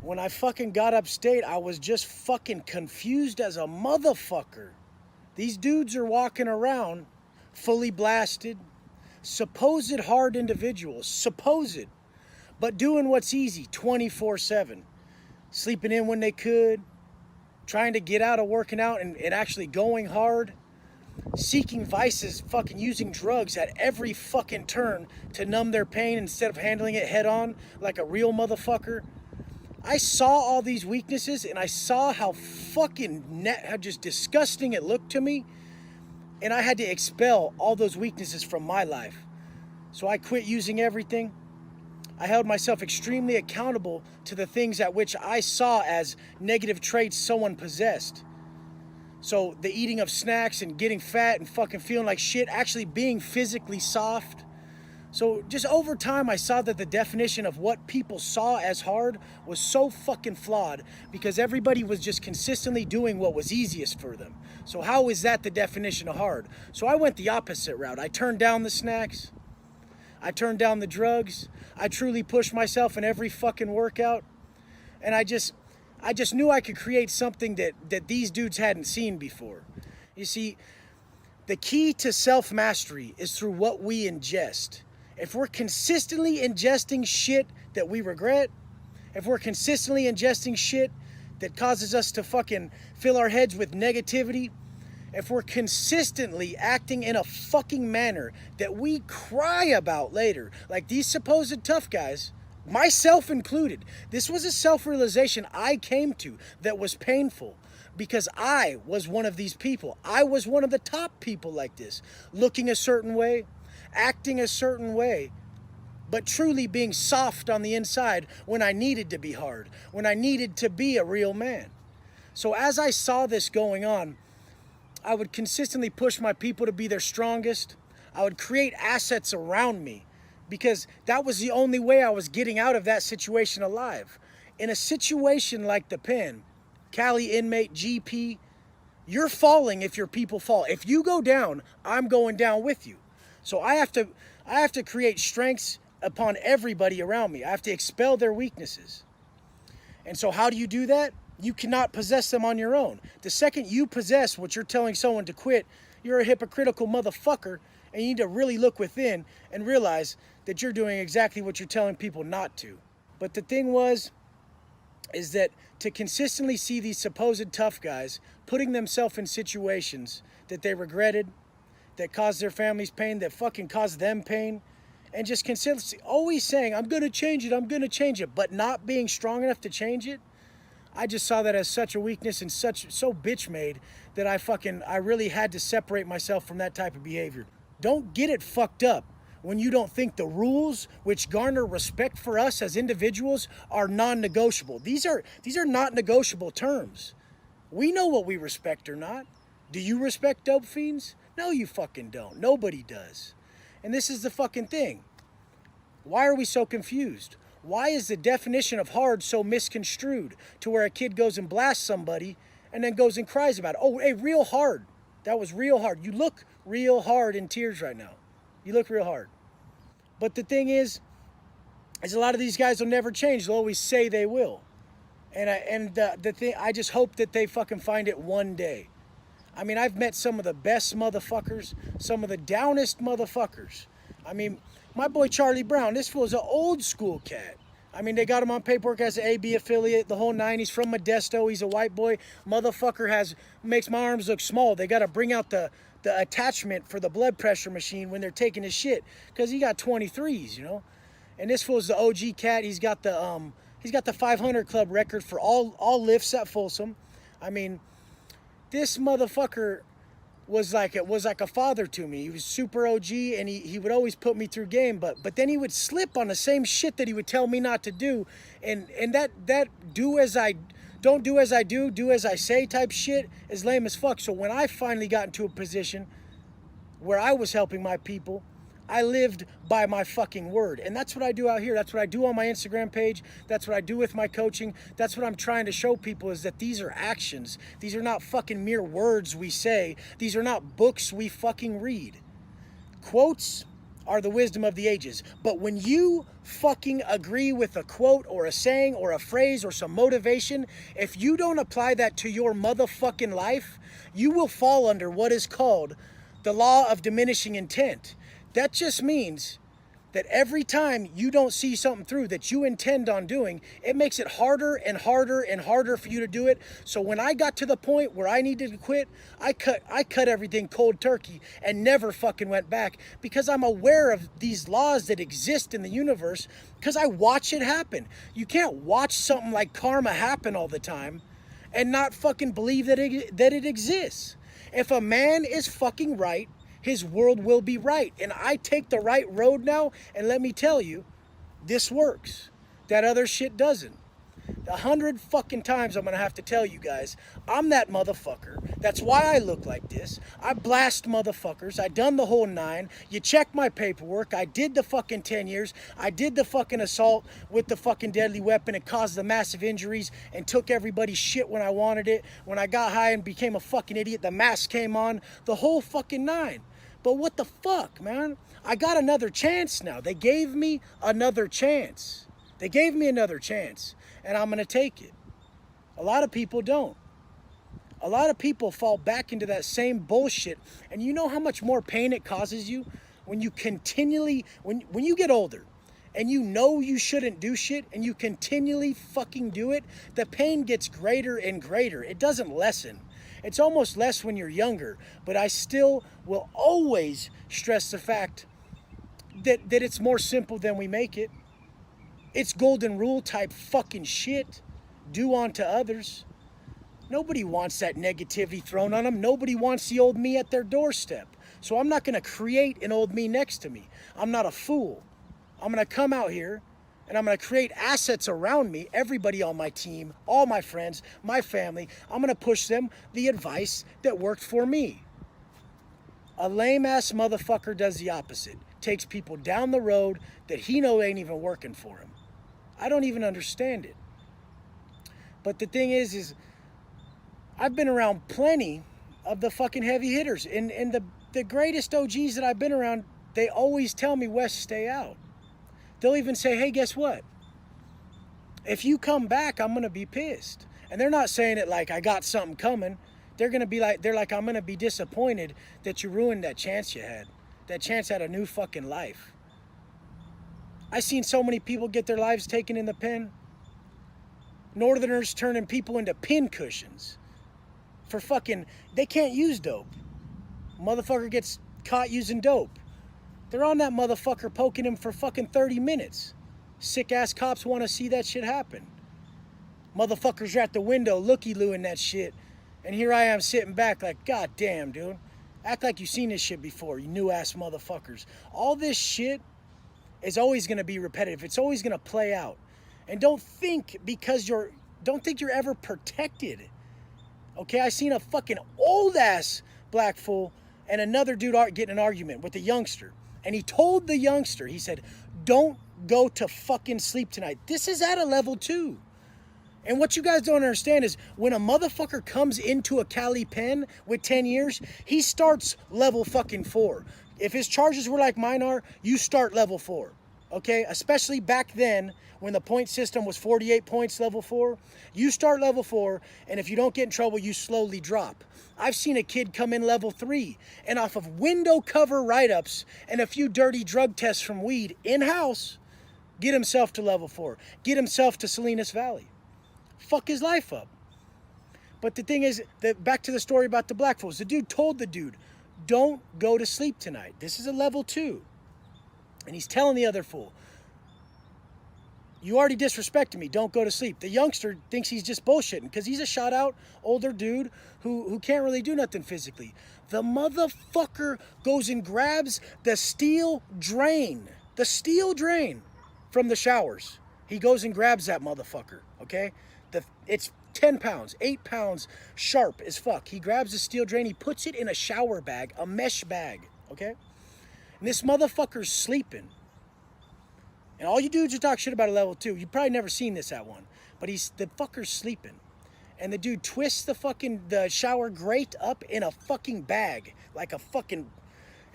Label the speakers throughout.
Speaker 1: when I fucking got upstate, I was just fucking confused as a motherfucker. These dudes are walking around fully blasted, supposed hard individuals, supposed, but doing what's easy 24/7. Sleeping in when they could, trying to get out of working out and actually going hard, seeking vices, fucking using drugs at every fucking turn to numb their pain instead of handling it head on like a real motherfucker. I saw all these weaknesses and I saw how fucking how just disgusting it looked to me, and I had to expel all those weaknesses from my life. So I quit using everything. I held myself extremely accountable to the things at which I saw as negative traits someone possessed. So the eating of snacks and getting fat and fucking feeling like shit, actually being physically soft. So just over time, I saw that the definition of what people saw as hard was so fucking flawed because everybody was just consistently doing what was easiest for them. So how is that the definition of hard? So I went the opposite route. I turned down the snacks. I turned down the drugs. I truly pushed myself in every fucking workout. And I just knew I could create something that these dudes hadn't seen before. You see, the key to self-mastery is through what we ingest. If we're consistently ingesting shit that we regret, if we're consistently ingesting shit that causes us to fucking fill our heads with negativity, if we're consistently acting in a fucking manner that we cry about later, like these supposed tough guys, myself included, this was a self-realization I came to that was painful because I was one of these people. I was one of the top people like this, looking a certain way, acting a certain way, but truly being soft on the inside when I needed to be hard, when I needed to be a real man. So as I saw this going on, I would consistently push my people to be their strongest. I would create assets around me because that was the only way I was getting out of that situation alive. In a situation like the pen, Cali inmate, GP, you're falling if your people fall. If you go down, I'm going down with you. So I have to create strengths upon everybody around me. I have to expel their weaknesses. And so how do you do that? You cannot possess them on your own. The second you possess what you're telling someone to quit, you're a hypocritical motherfucker, and you need to really look within and realize that you're doing exactly what you're telling people not to. But the thing is that to consistently see these supposed tough guys putting themselves in situations that they regretted, that caused their families pain, that fucking caused them pain, and just consistently always saying, I'm gonna change it, but not being strong enough to change it, I just saw that as such a weakness and so bitch made that I really had to separate myself from that type of behavior. Don't get it fucked up when you don't think the rules which garner respect for us as individuals are non-negotiable. These are not negotiable terms. We know what we respect or not. Do you respect dope fiends? No, you fucking don't. Nobody does. And this is the fucking thing. Why are we so confused? Why is the definition of hard so misconstrued to where a kid goes and blasts somebody and then goes and cries about it? Oh, hey, real hard. That was real hard. You look real hard in tears right now. You look real hard. But the thing is a lot of these guys will never change. They'll always say they will. And the thing, I just hope that they fucking find it one day. I mean, I've met some of the best motherfuckers, some of the downest motherfuckers. I mean, my boy Charlie Brown, this fool's an old school cat. I mean, they got him on paperwork as an AB affiliate, the whole nine. He's from Modesto. He's a white boy. Motherfucker makes my arms look small. They got to bring out the attachment for the blood pressure machine when they're taking his shit because he got 23s, you know. And this fool's the OG cat. He's got the 500 club record for all lifts at Folsom. I mean, this motherfucker was like a father to me. He was super OG, and he would always put me through game, but then he would slip on the same shit that he would tell me not to do, and that don't do as I do as I say type shit is lame as fuck. So when I finally got into a position where I was helping my people, I lived by my fucking word. And that's what I do out here. That's what I do on my Instagram page. That's what I do with my coaching. That's what I'm trying to show people, is that these are actions. These are not fucking mere words we say. These are not books we fucking read. Quotes are the wisdom of the ages. But when you fucking agree with a quote or a saying or a phrase or some motivation, if you don't apply that to your motherfucking life, you will fall under what is called the law of diminishing intent. That just means that every time you don't see something through that you intend on doing, it makes it harder and harder and harder for you to do it. So when I got to the point where I needed to quit, I cut everything cold turkey and never fucking went back, because I'm aware of these laws that exist in the universe, because I watch it happen. You can't watch something like karma happen all the time and not fucking believe that it exists. If a man is fucking right, his world will be right. And I take the right road now, and let me tell you, this works. That other shit doesn't. 100 fucking times I'm gonna have to tell you guys, I'm that motherfucker. That's why I look like this. I blast motherfuckers. I done the whole 9. You check my paperwork. I did the fucking 10 years. I did the fucking assault with the fucking deadly weapon. It caused the massive injuries and took everybody's shit when I wanted it. When I got high and became a fucking idiot, the mask came on. The whole fucking 9. But what the fuck, man? I got another chance now. They gave me another chance. They gave me another chance, and I'm going to take it. A lot of people don't. A lot of people fall back into that same bullshit. And you know how much more pain it causes you when you continually, when you get older and you know you shouldn't do shit and you continually fucking do it, the pain gets greater and greater. It doesn't lessen. It's almost less when you're younger, but I still will always stress the fact that it's more simple than we make it. It's golden rule type fucking shit. Do unto others. Nobody wants that negativity thrown on them. Nobody wants the old me at their doorstep. So I'm not going to create an old me next to me. I'm not a fool. I'm going to come out here and I'm going to create assets around me, everybody on my team, all my friends, my family. I'm going to push them the advice that worked for me. A lame-ass motherfucker does the opposite. Takes people down the road that he know ain't even working for him. I don't even understand it. But the thing is I've been around plenty of the fucking heavy hitters. And the greatest OGs that I've been around, they always tell me, Wes, stay out. They'll even say, hey, guess what? If you come back, I'm going to be pissed. And they're not saying it like I got something coming. They're like, I'm going to be disappointed that you ruined that chance you had. That chance at a new fucking life. I seen so many people get their lives taken in the pen. Northerners turning people into pin cushions. For fucking, they can't use dope. Motherfucker gets caught using dope. They're on that motherfucker poking him for fucking 30 minutes. Sick ass cops want to see that shit happen. Motherfuckers are at the window looky-looing that shit. And here I am sitting back like, God damn, dude. Act like you've seen this shit before, you new ass motherfuckers. All this shit is always going to be repetitive. It's always going to play out. And don't think you're ever protected. Okay, I seen a fucking old ass black fool and another dude get in an argument with a youngster. And he told the youngster, he said, don't go to fucking sleep tonight. This is at a level 2. And what you guys don't understand is when a motherfucker comes into a Cali pen with 10 years, he starts level fucking 4. If his charges were like mine are, you start level 4. Okay, especially back then when the point system was 48 points level 4, you start level 4, and if you don't get in trouble, you slowly drop. I've seen a kid come in level 3, and off of window cover write-ups and a few dirty drug tests from weed in-house, get himself to level 4, get himself to Salinas Valley. Fuck his life up. But the thing is, that back to the story about the black fools, the dude told the dude, don't go to sleep tonight. This is a level 2. And he's telling the other fool, you already disrespected me. Don't go to sleep. The youngster thinks he's just bullshitting because he's a shot out older dude who can't really do nothing physically. The motherfucker goes and grabs the steel drain from the showers. He goes and grabs that motherfucker, okay? It's 10 pounds, 8 pounds, sharp as fuck. He grabs the steel drain. He puts it in a shower bag, a mesh bag, okay? And this motherfucker's sleeping. And all you dudes are talk shit about a level 2. You've probably never seen this at one. But the fucker's sleeping. And the dude twists the shower grate up in a fucking bag. Like a fucking...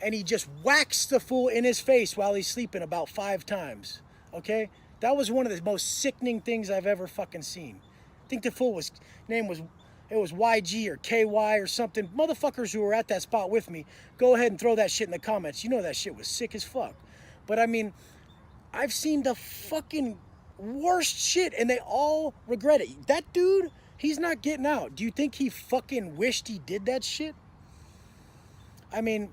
Speaker 1: and he just whacks the fool in his face while he's sleeping about 5 times. Okay? That was one of the most sickening things I've ever fucking seen. I think the fool name was YG or KY or something. Motherfuckers who were at that spot with me, go ahead and throw that shit in the comments. You know that shit was sick as fuck. But I mean, I've seen the fucking worst shit and they all regret it. That dude, he's not getting out. Do you think he fucking wished he did that shit? I mean,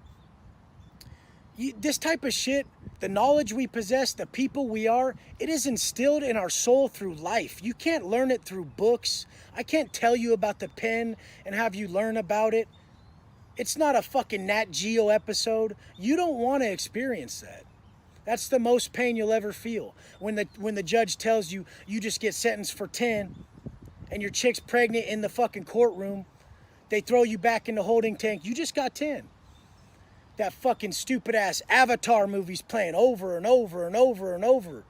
Speaker 1: this type of shit, the knowledge we possess, the people we are, it is instilled in our soul through life. You can't learn it through books. I can't tell you about the pen and have you learn about it. It's not a fucking Nat Geo episode. You don't want to experience that. That's the most pain you'll ever feel. When the judge tells you, you just get sentenced for 10 and your chick's pregnant in the fucking courtroom, they throw you back in the holding tank, you just got 10. That fucking stupid ass Avatar movie's playing over and over and over and over.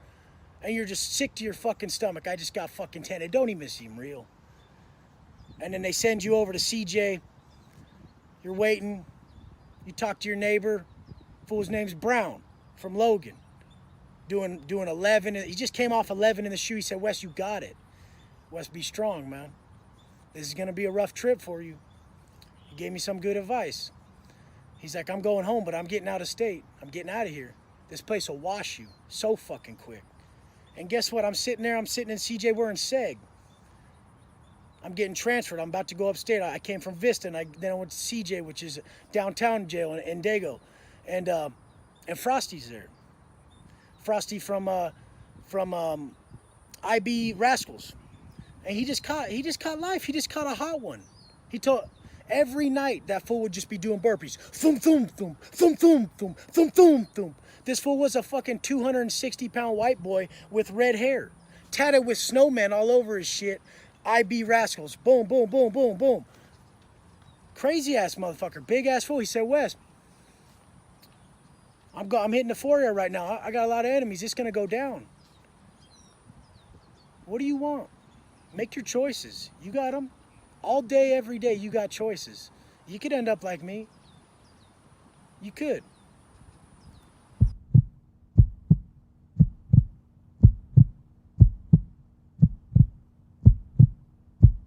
Speaker 1: And you're just sick to your fucking stomach. I just got fucking 10. It don't even seem real. And then they send you over to CJ. You're waiting. You talk to your neighbor. Fool's name's Brown from Logan. Doing 11. He just came off 11 in the shoe. He said, Wes, you got it. Wes, be strong, man. This is going to be a rough trip for you. He gave me some good advice. He's like, I'm going home, but I'm getting out of state. I'm getting out of here. This place will wash you so fucking quick. And guess what? I'm sitting there. I'm sitting in CJ. We're in Seg. I'm getting transferred. I'm about to go upstate. I came from Vista, and then I went to CJ, which is downtown jail in Dago. And Frosty's there. Frosty from IB Rascals. And he just caught life. He just caught a hot one. He told... Every night, that fool would just be doing burpees. Thum, thum, thum, thum, thum, thum, thum, thum, thum. This fool was a fucking 260-pound white boy with red hair. Tatted with snowmen all over his shit. IB Rascals. Boom, boom, boom, boom, boom. Crazy-ass motherfucker. Big-ass fool. He said, Wes, I'm hitting the 4 area right now. I got a lot of enemies. It's going to go down. What do you want? Make your choices. You got them. All day, every day, you got choices. You could end up like me. You could.